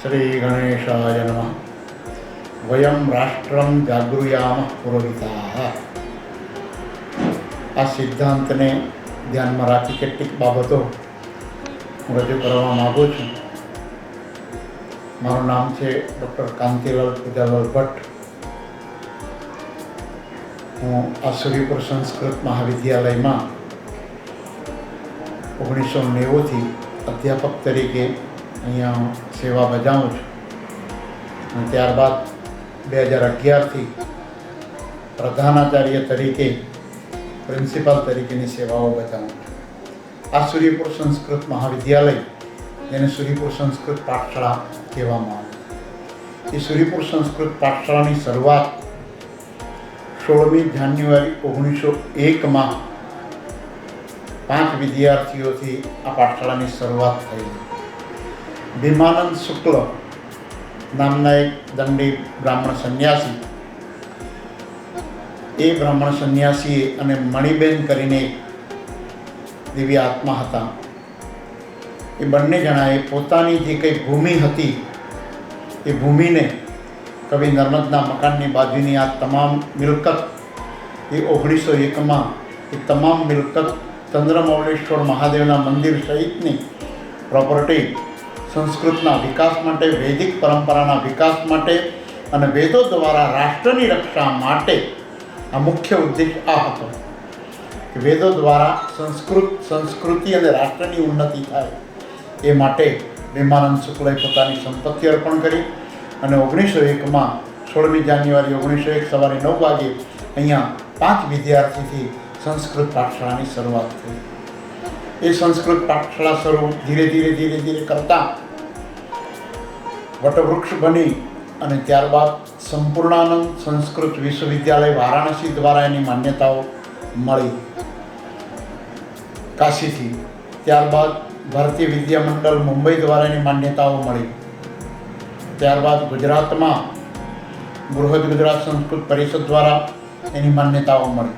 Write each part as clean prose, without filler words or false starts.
श्री गणेशाय नमः। वयम राष्ट्रं जागृयामः पुरोहिताः। आ सिद्धांतने ધ્યાનમાં રાખી કેટલીક બાબતો હું રજૂ કરવા માગું છું. મારું નામ છે ડૉક્ટર કાંતિલાલ પૂજાલાલ ભટ્ટ. હું આસુરીપુર સંસ્કૃત મહાવિદ્યાલયમાં 1990થી અધ્યાપક તરીકે અહીંયા સેવા બજાવું છું અને ત્યારબાદ 2011થી પ્રધાનાચાર્ય તરીકે પ્રિન્સિપાલ તરીકેની સેવાઓ બજાવું છું. આ સૂર્યપુર સંસ્કૃત મહાવિદ્યાલય, જેને સૂર્યપુર સંસ્કૃત પાઠશાળા કહેવામાં આવે, એ સૂર્યપુર સંસ્કૃત પાઠશાળાની શરૂઆત 16મી જાન્યુઆરી 1901માં 5 વિદ્યાર્થીઓથી આ પાઠશાળાની શરૂઆત થઈ. ભીમાનંદ શુક્લ નામના એક દંડી બ્રાહ્મણ સંન્યાસી, એ બ્રાહ્મણ સંન્યાસી અને મણિબેન કરીને દિવ્ય આત્મા હતા. એ બંને જણાએ પોતાની જે કંઈ ભૂમિ હતી એ ભૂમિને કવિ નર્મદના મકાનની બાજુની આ તમામ મિલકત, એ 1901માં એ તમામ મિલકત ચંદ્રમૌલેશ્વર મહાદેવના મંદિર સહિતની પ્રોપર્ટી સંસ્કૃતના વિકાસ માટે, વૈદિક પરંપરાના વિકાસ માટે અને વેદો દ્વારા રાષ્ટ્રની રક્ષા માટે, આ મુખ્ય ઉદ્દેશ આ હતો કે વેદો દ્વારા સંસ્કૃતિ અને રાષ્ટ્રની ઉન્નતિ થાય. એ માટે ભીમાનંદ શુક્લએ પોતાની સંપત્તિ અર્પણ કરી અને 1901માં 16મી જાન્યુઆરી 1901 સવારે 9 વાગે અહીંયા 5 વિદ્યાર્થીથી સંસ્કૃત પાઠશાળાની શરૂઆત થઈ. એ સંસ્કૃત પાઠશાળા શરૂ ધીરે ધીરે કરતાં વટવૃક્ષ બની અને ત્યારબાદ સંપૂર્ણાનંદ સંસ્કૃત વિશ્વવિદ્યાલય વારાણસી દ્વારા એની માન્યતાઓ મળી કાશીથી. ત્યારબાદ ભારતીય વિદ્યામંડળ મુંબઈ દ્વારા એની માન્યતાઓ મળી. ત્યારબાદ ગુજરાતમાં બૃહદ ગુજરાત સંસ્કૃત પરિષદ દ્વારા એની માન્યતાઓ મળી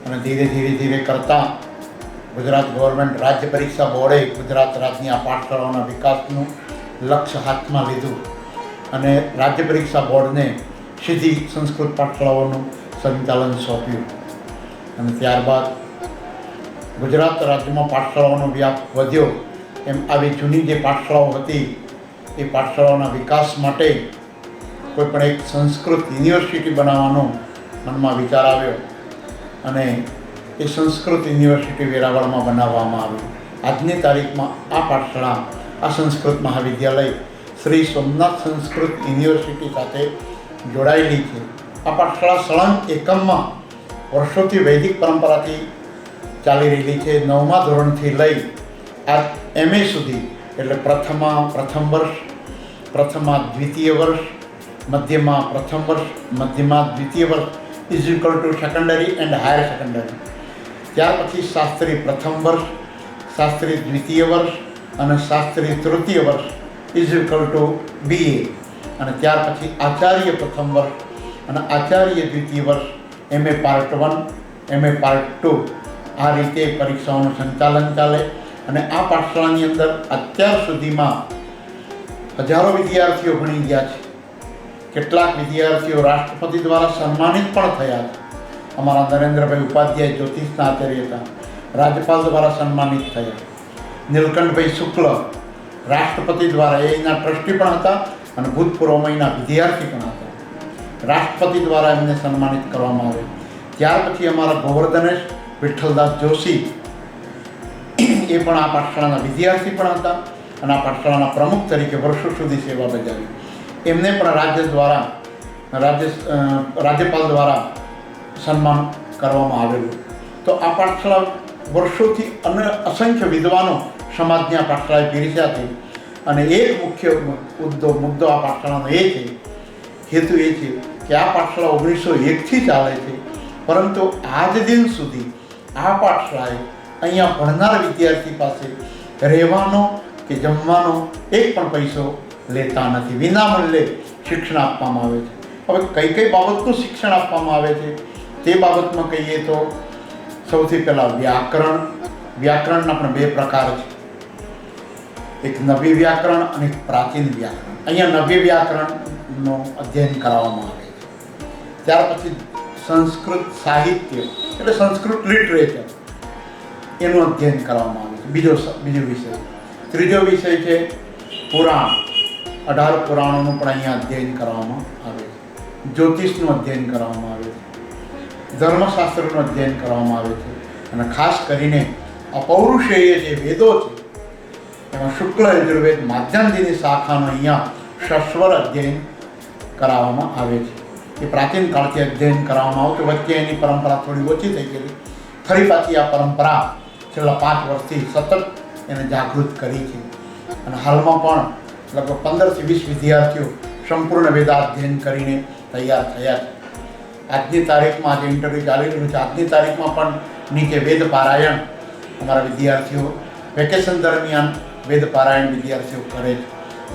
અને ધીરે કરતાં ગુજરાત ગવર્મેન્ટ રાજ્ય પરીક્ષા બોર્ડે ગુજરાત રાજ્યની આ પાઠશાળાઓના વિકાસનું લક્ષ્ય હાથમાં લીધું અને રાજ્ય પરીક્ષા બોર્ડને સીધી સંસ્કૃત પાઠશાળાઓનું સંચાલન સોંપ્યું. અને ત્યારબાદ ગુજરાત રાજ્યમાં પાઠશાળાઓનો વ્યાપ વધ્યો. એમ આવી જૂની જે પાઠશાળાઓ હતી એ પાઠશાળાઓના વિકાસ માટે કોઈ પણ એક સંસ્કૃત યુનિવર્સિટી બનાવવાનો મનમાં વિચાર આવ્યો અને એ સંસ્કૃત યુનિવર્સિટી વેરાવળમાં બનાવવામાં આવી. આજની તારીખમાં આ પાઠશાળા, આ સંસ્કૃત મહાવિદ્યાલય શ્રી સોમનાથ સંસ્કૃત યુનિવર્સિટી સાથે જોડાયેલી છે. આ પાઠશાળા સળંગ એકમમાં વર્ષોથી વૈદિક પરંપરાથી ચાલી રહેલી છે. 9મા ધોરણથી લઈ આ MA સુધી, એટલે પ્રથમ વર્ષ, પ્રથમા દ્વિતીય વર્ષ, મધ્યમાં પ્રથમ વર્ષ, મધ્યમાં દ્વિતીય વર્ષ is equal to secondary and higher secondary. ત્યાર પછી શાસ્ત્રી પ્રથમ વર્ષ, શાસ્ત્રી દ્વિતીય વર્ષ અને શાસ્ત્રી તૃતીય વર્ષ ઇઝ ઇક્વલ ટુ BA. અને ત્યાર પછી આચાર્ય પ્રથમ વર્ષ અને આચાર્ય દ્વિતીય વર્ષ, MA પાર્ટ 1, MA પાર્ટ 2. આ રીતે પરીક્ષાઓનું સંચાલન ચાલે. અને આ પાઠશાળાની અંદર અત્યાર સુધીમાં હજારો વિદ્યાર્થીઓ ભણી ગયા છે. કેટલાક વિદ્યાર્થીઓ રાષ્ટ્રપતિ દ્વારા સન્માનિત પણ થયા છે. અમારા નરેન્દ્રભાઈ ઉપાધ્યાય જ્યોતિષના આચાર્ય હતા, રાજ્યપાલ દ્વારા સન્માનિત થયા. નીલકંઠભાઈ શુક્લ રાષ્ટ્રપતિ દ્વારા, એના ટ્રસ્ટી પણ હતા અને ભૂતપૂર્વમાં વિદ્યાર્થી પણ હતા. રાષ્ટ્રપતિ દ્વારા એમને સન્માનિત કરવામાં આવે. ત્યાર પછી અમારા ગોવર્ધનેશ વિઠ્ઠલદાસ જોશી, એ પણ આ પાઠશાળાના વિદ્યાર્થી પણ હતા અને આ પાઠશાળાના પ્રમુખ તરીકે વર્ષો સુધી સેવા બજાવી. એમને પણ રાજ્યપાલ દ્વારા સન્માન કરવામાં આવેલું. તો આ પાઠશાળા વર્ષોથી અસંખ્ય વિદ્વાનો સમાજની આ પાઠશાળાએ પીરસ્યા છે. અને એક મુખ્ય મુદ્દો આ પાઠશાળાનો એ છે, હેતુ એ છે કે આ પાઠશાળા 1901થી ચાલે છે, પરંતુ આજ દિન સુધી આ પાઠશાળાએ અહીંયા ભણનાર વિદ્યાર્થી પાસે રહેવાનો કે જમવાનો એક પણ પૈસો લેતા નથી. વિનામૂલ્યે શિક્ષણ આપવામાં આવે છે. હવે કઈ બાબતનું શિક્ષણ આપવામાં આવે છે તે બાબતમાં કહીએ તો સૌથી પહેલાં વ્યાકરણના પણ 2 પ્રકાર છે. એક નવી વ્યાકરણ અને એક પ્રાચીન વ્યાકરણ. અહીંયા નવી વ્યાકરણનું અધ્યયન કરાવવામાં આવે છે. ત્યાર પછી સંસ્કૃત સાહિત્ય એટલે સંસ્કૃત લિટરેચર એનું અધ્યયન કરવામાં આવે છે. બીજો વિષય. ત્રીજો વિષય છે પુરાણ. 18 પુરાણોનું પણ અહીંયા અધ્યયન કરવામાં આવે છે. જ્યોતિષનું અધ્યયન કરવામાં આવે છે. ધર્મશાસ્ત્રનું અધ્યયન કરવામાં આવે છે. અને ખાસ કરીને અપૌરુષેય જે વેદો છે એમાં શુક્લ યજુર્વેદ માધ્યાન્તિની શાખાનું અહીંયા સસ્વર અધ્યયન કરાવવામાં આવે છે. એ પ્રાચીન કાળથી અધ્યયન કરવામાં આવતું. વચ્ચે એની પરંપરા થોડી ઓછી થઈ ગયેલી. ફરી પાછી આ પરંપરા છેલ્લા 5 વર્ષથી સતત એને જાગૃત કરી છે. અને હાલમાં પણ લગભગ 15 થી 20 વિદ્યાર્થીઓ સંપૂર્ણ વેદાધ્યયન કરીને તૈયાર થયા છે. આજની તારીખમાં જે ઇન્ટરવ્યૂ ચાલી રહ્યું છે, આજની તારીખમાં પણ નીચે વેદ પારાયણ અમારા વિદ્યાર્થીઓ વેકેશન દરમિયાન વેદ પારાયણ વિદ્યાર્થીઓ કરે છે.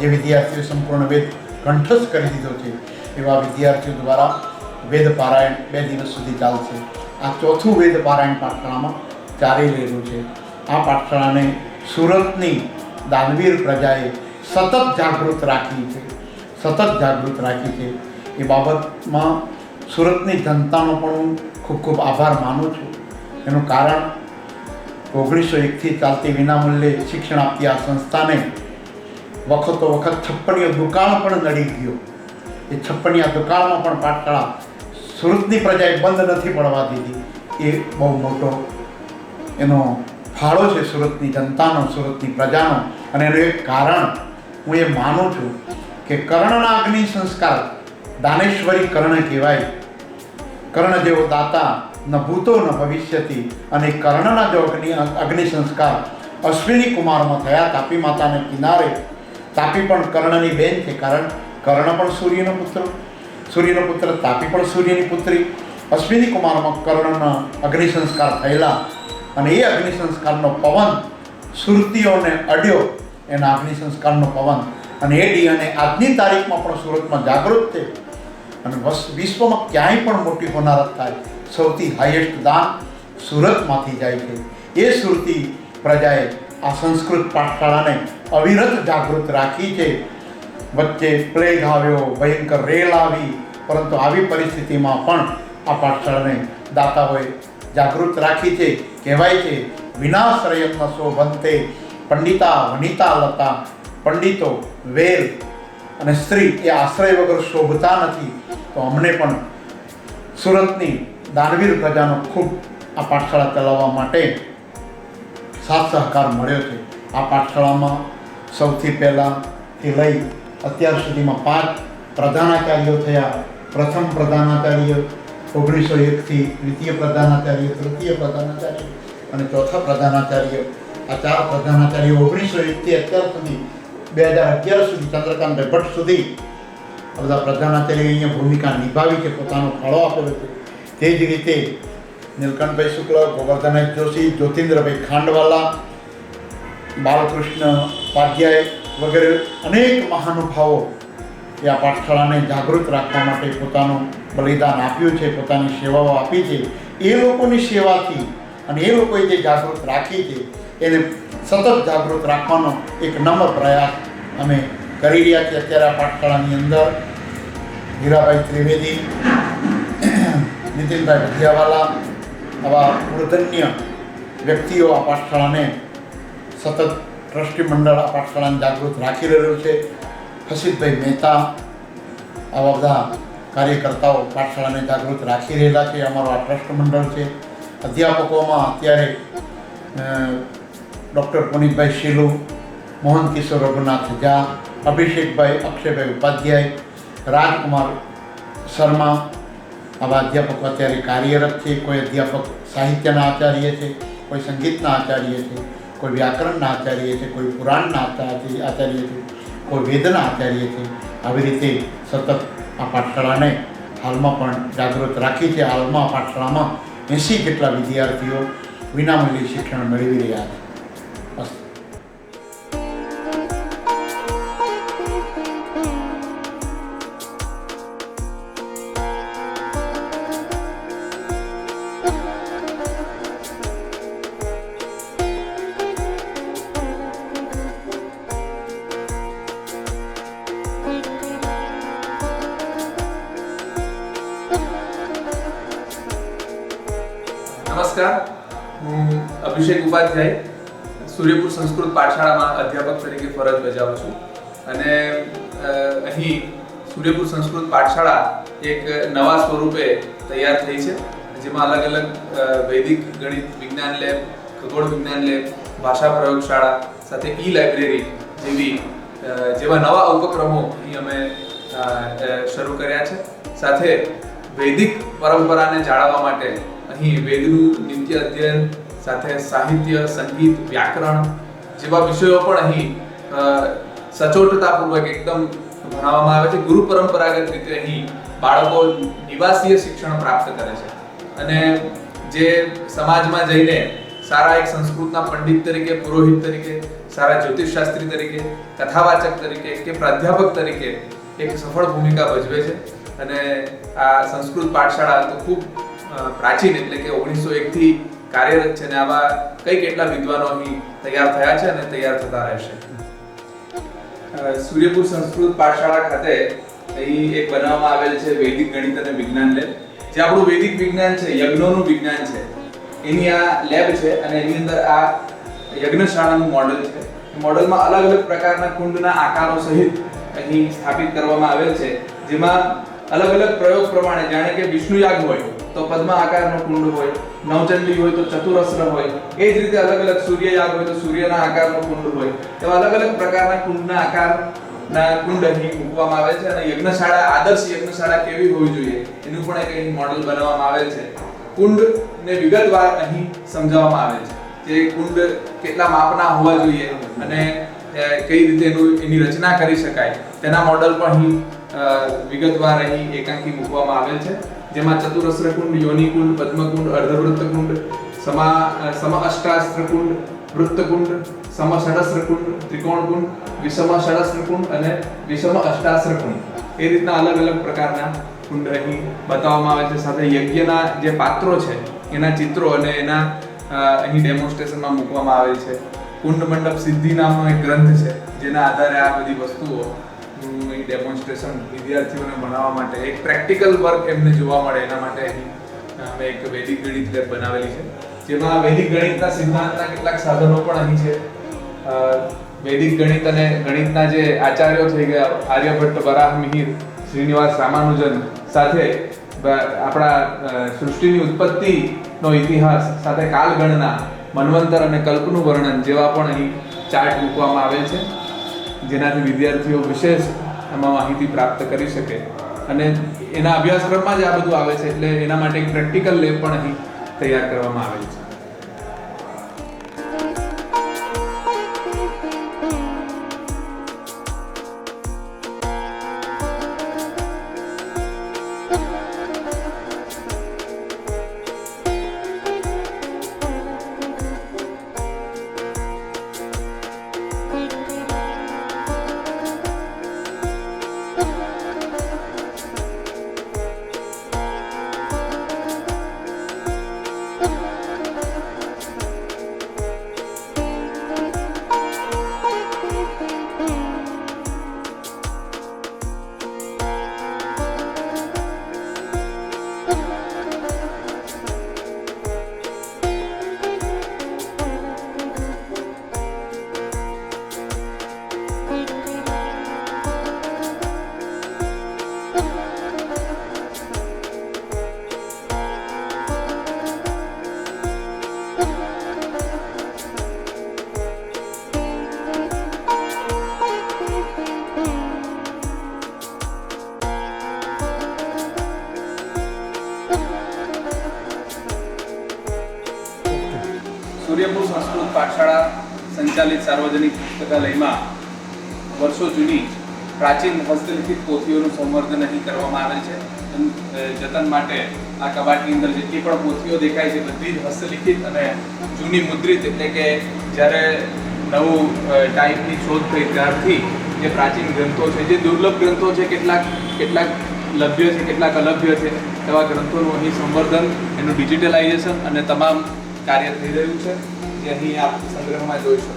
જે વિદ્યાર્થીઓ સંપૂર્ણ વેદ કંઠસ્થ કરી દીધો છે એવા વિદ્યાર્થીઓ દ્વારા વેદ પારાયણ 2 દિવસ સુધી ચાલશે. આ ચોથું વેદ પારાયણ પાઠશાળામાં ચાલી રહેલું છે. આ પાઠશાળાને સુરતની દાનવીર પ્રજાએ સતત જાગૃત રાખી છે. એ બાબતમાં સુરતની જનતાનો પણ હું ખૂબ ખૂબ આભાર માનું છું. એનું કારણ 1901થી ચાલતી વિનામૂલ્યે શિક્ષણ આપતી આ સંસ્થાને વખતો વખત 56 દુકાળ પણ નડી ગયો. એ 56 દુકાળમાં પણ પાઠશાળા સુરતની પ્રજાએ બંધ નથી પડવા દીધી. એ બહુ મોટો એનો ફાળો છે સુરતની જનતાનો, સુરતની પ્રજાનો. અને એનું એક કારણ હું એ માનું છું કે કર્ણના અગ્નિ સંસ્કાર દાનેશ્વરી કર્ણ કહેવાય. કર્ણ જેવો દાતા ન ભૂતો ન ભવિષ્યથી. અને કર્ણના જો અગ્નિ સંસ્કાર અશ્વિની કુમારમાં થયા, તાપી માતાને કિનારે. તાપી પણ કર્ણની બેન છે. કર્ણ પણ સૂર્યનો પુત્ર, તાપી પણ સૂર્યની પુત્રી. અશ્વિની કુમારમાં કર્ણના અગ્નિ સંસ્કાર થયેલા. અને એ અગ્નિ સંસ્કારનો પવન સુરતીઓને અડ્યો. એના અગ્નિ સંસ્કારનો પવન અને એ ડીએનએ આજની તારીખમાં પણ સુરતમાં જાગૃત છે. અને વિશ્વમાં ક્યાંય પણ મોટી હોનારત થાય, સૌથી હાઈએસ્ટ દાન સુરતમાંથી જાય છે. એ સુરતી પ્રજાએ આ સંસ્કૃત પાઠશાળાને અવિરત જાગૃત રાખી છે. વચ્ચે પ્લેગ આવ્યો, ભયંકર રેલ આવી, પરંતુ આવી પરિસ્થિતિમાં પણ આ પાઠશાળાને દાતાઓએ જાગૃત રાખી છે. કહેવાય છે વિનાશ્રયમ ન શોભંતે પંડિતા વનિતા લતા. પંડિતો, વેલ અને સ્ત્રી એ આશ્રય વગર શોભતા નથી. તો અમને પણ સુરતની દાનવીર પ્રજાનો ખૂબ આ પાઠશાળા ચલાવવા માટે સાથ સહકાર મળ્યો છે. આ પાઠશાળામાં સૌથી પહેલાંથી લઈ અત્યાર સુધીમાં 5 પ્રધાનાચાર્યો થયા. પ્રથમ પ્રધાનાચાર્ય 1901થી, દ્વિતીય પ્રધાનાચાર્ય, તૃતીય પ્રધાનાચાર્ય અને ચોથા પ્રધાનાચાર્ય. આ 4 પ્રધાનાચાર્યો 1901થી અત્યાર સુધી 2011 સુધી ચંદ્રકાંત ભટ્ટ સુધી આ બધા પ્રધાનાચાર્ય અહીંયા ભૂમિકા નિભાવી છે, પોતાનો ફાળો આપેલો છે. તે જ રીતે નીલકંઠભાઈ શુક્લ, ગોવર્ધનભાઈ જોશી, જ્યોતિન્દ્રભાઈ ખાંડવાલા, બાલકૃષ્ણ ઉપાધ્યાય વગેરે અનેક મહાનુભાવો એ આ પાઠશાળાને જાગૃત રાખવા માટે પોતાનું બલિદાન આપ્યું છે, પોતાની સેવાઓ આપી છે. એ લોકોની સેવાથી અને એ લોકોએ જે જાગૃત રાખી છે એને સતત જાગૃત રાખવાનો એક નમ્ર પ્રયાસ અમે કરી રહ્યા છીએ. અત્યારે આ પાઠશાળાની અંદર હીરાભાઈ ત્રિવેદી, નીતિનભાઈ ભજીયાવાલા આવા મૂર્ધન્ય વ્યક્તિઓ આ પાઠશાળાને સતત ટ્રસ્ટી મંડળ આ પાઠશાળાને જાગૃત રાખી રહ્યું છે. હસીતભાઈ મહેતા આવા બધા કાર્યકર્તાઓ પાઠશાળાને જાગૃત રાખી રહેલા છે. અમારો આ ટ્રસ્ટ મંડળ છે. અધ્યાપકોમાં અત્યારે ડૉક્ટર પુનિતભાઈ શીલુ, મોહન કિશોર રઘુનાથ ઝા, અભિષેકભાઈ અક્ષયભાઈ ઉપાધ્યાય, રાજકુમાર શર્મા આવા અધ્યાપકો અત્યારે કાર્યરત છે. કોઈ અધ્યાપક સાહિત્યના આચાર્ય છે, કોઈ સંગીતના આચાર્ય છે, કોઈ વ્યાકરણના આચાર્ય છે, કોઈ પુરાણના આચાર્ય છે, કોઈ વેદના આચાર્ય છે. આવી રીતે સતત આ પાઠશાળાને હાલમાં પણ જાગૃત રાખી છે. હાલમાં આ પાઠશાળામાં 80 જેટલા વિદ્યાર્થીઓ વિનામૂલ્યે શિક્ષણ મેળવી રહ્યા છે. નમસ્કાર, હું અભિષેક ઉપાધ્યાય સૂર્યપુર સંસ્કૃત પાઠશાળામાં અધ્યાપક તરીકે ફરજ બજાવું છું અને અહીં સૂર્યપુર સંસ્કૃત પાઠશાળા એક નવા સ્વરૂપે તૈયાર થઈ છે, જેમાં અલગ અલગ વૈદિક ગણિત વિજ્ઞાન લેબ, ખગોળ વિજ્ઞાન લેબ, ભાષા પ્રયોગશાળા સાથે ઈ-લાઇબ્રેરી જેવા નવા ઉપક્રમો અહીં અમે શરૂ કર્યા છે. સાથે વૈદિક પરંપરાને જાળવવા માટે અહીં વેદનું નિત્ય અધ્યયન સાથે સાહિત્ય, સંગીત, વ્યાકરણ જેવા વિષયો પણ અહીં સચોટતાપૂર્વક એકદમ ભણાવવામાં આવે છે. ગુરુ પરંપરાગત રીતે અહીં બાળકો નિવાસીય શિક્ષણ પ્રાપ્ત કરે છે અને જે સમાજમાં જઈને સારા એક સંસ્કૃતના પંડિત તરીકે, પુરોહિત તરીકે, સારા જ્યોતિષશાસ્ત્રી તરીકે, કથાવાચક તરીકે કે પ્રાધ્યાપક તરીકે એક સફળ ભૂમિકા ભજવે છે. અને આ સંસ્કૃત પાઠશાળા તો ખૂબ પ્રાચીન એટલે કે 1901 થી કાર્યરત છે અને આવા કઈ કેટલા વિદ્વાનો અહીં તૈયાર થયા છે અને તૈયાર થતા રહેશે. સૂર્યપુર સંસ્કૃત પાઠશાળા ખાતે અહીં એક બનાવવામાં આવેલ છે વૈદિક ગણિત અને વિજ્ઞાન લેબ. જે આપણું વૈદિક વિજ્ઞાન છે, યજ્ઞોનું વિજ્ઞાન છે, એની આ લેબ છે અને એની અંદર આ યજ્ઞશાળાનું મોડેલ છે. મોડેલમાં અલગ અલગ પ્રકારના કુંડના આકારો સહિત અહીં સ્થાપિત કરવામાં આવેલ છે, જેમાં અલગ અલગ પ્રયોગ પ્રમાણે, જાણે કે વિષ્ણુ યાગ હોય તો પદ્મ આકારનો કુંડ હોય, નવચંડી હોય તો ચતુરસ્ર હોય, એ જ રીતે અલગ અલગ સૂર્ય યાગ હોય તો સૂર્યના આકારનો કુંડ હોય, એવા અલગ અલગ પ્રકારના કુંડના આકારના કુંડ અહીં મૂકવામાં આવે છે. અને યજ્ઞશાળા, આદર્શ યજ્ઞશાળા કેવી હોવી જોઈએ એનું પણ એક અહીં મોડેલ બનાવવામાં આવેલ છે. કુંડને વિગતવાર અહીં સમજાવવામાં આવે છે, જે કુંડ કેટલા માપના હોવા જોઈએ અને કઈ રીતે એની રચના કરી શકાય તેના મોડેલ પણ અહીં વિગતવાર અહીં એકાંકી મૂકવામાં આવેલ છે, જેમાં ચતુરસ્ર કુંડ, યોનિ કુંડ, પદ્મકુંડ, અર્ધવૃત્ત કુંડ, સમ અષ્ટાસ્ત્ર કુંડ, વૃત્ત કુંડ, સમ ષડસ્ત્ર કુંડ, ત્રિકોણ કુંડ, વિષમ ષડસ્ત્ર કુંડ અને વિષમ અષ્ટાસ્ત્ર કુંડ, એ રીતના અલગ અલગ પ્રકારના કુંડ અહીં બતાવવામાં આવે છે. સાથે યજ્ઞના જે પાત્રો છે એના ચિત્રો અને એના અહીં ડેમોન્સ્ટ્રેશનમાં મૂકવામાં આવે છે. કુંડ મંડપ સિદ્ધિ નામનો એક ગ્રંથ છે, જેના આધારે આ બધી વસ્તુઓ ડેમોન્સ્ટ્રેશન વિદ્યાર્થીઓને ભણાવવા માટે એક પ્રેક્ટિકલ વર્ક એમને જોવા મળે એના માટે અહીં અમે એક વૈદિક ગણિત લેબ બનાવેલી છે, જેમાં વૈદિક ગણિતના સિદ્ધાંતના કેટલાક સાધનો પણ અહીં છે. વૈદિક ગણિત અને ગણિતના જે આચાર્યો થઈ ગયા આર્યભટ્ટ, વરાહ મિહિર, શ્રીનિવાસ રામાનુજન સાથે આપણા સૃષ્ટિની ઉત્પત્તિનો ઇતિહાસ સાથે કાલગણના, મન્વંતર અને કલ્પનું વર્ણન જેવા પણ અહીં ચાર્ટ મૂકવામાં આવેલ છે, જેનાથી વિદ્યાર્થીઓ વિશેષ એમાં માહિતી પ્રાપ્ત કરી શકે. અને એના અભ્યાસક્રમમાં જ આ બધું આવે છે, એટલે એના માટે એક પ્રેક્ટિકલ લેબ પણ અહીં તૈયાર કરવામાં આવેલ છે. સૂર્યપુર સંસ્કૃત પાઠશાળા સંચાલિત સાર્વજનિક પુસ્તકાલયમાં વર્ષો જૂની પ્રાચીન હસ્તલિખિત પોથીઓનું સંવર્ધન અહીં કરવામાં આવેલ છે. જતન માટે આ કબાટની અંદર જેટલી પણ પોથીઓ દેખાય છે બધી જ હસ્તલિખિત અને જૂની મુદ્રિત, એટલે કે જ્યારે નવું ટાઈપની શોધ થઈ ત્યારથી જે પ્રાચીન ગ્રંથો છે, જે દુર્લભ ગ્રંથો છે, કેટલાક લભ્ય છે, કેટલાક અલભ્ય છે, એવા ગ્રંથોનું અહીં સંવર્ધન, એનું ડિજિટલાઇઝેશન અને તમામ કાર્ય થઈ રહ્યું છે, જે અહીં આપ સંગ્રહમાં જોઈ શકો.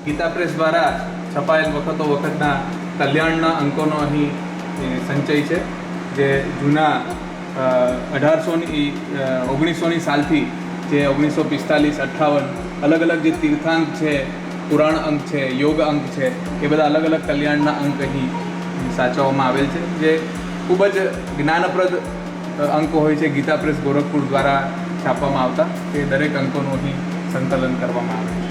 ગીતા પ્રેસ દ્વારા છપાયેલ વખતો વખતના કલ્યાણના અંકોનો અહીં સંચય છે, જે જૂના 1900ની સાલથી જે 1945-58 અલગ અલગ જે તીર્થાંક છે, પુરાણ અંક છે, યોગ અંક છે, એ બધા અલગ અલગ કલ્યાણના અંક અહીં સાચવવામાં આવેલ છે, જે ખૂબ જ જ્ઞાનપ્રદ અંકો હોય છે. ગીતા પ્રેસ ગોરખપુર દ્વારા છાપવામાં આવતા તે દરેક અંકોનું અહીં સંકલન કરવામાં આવે છે.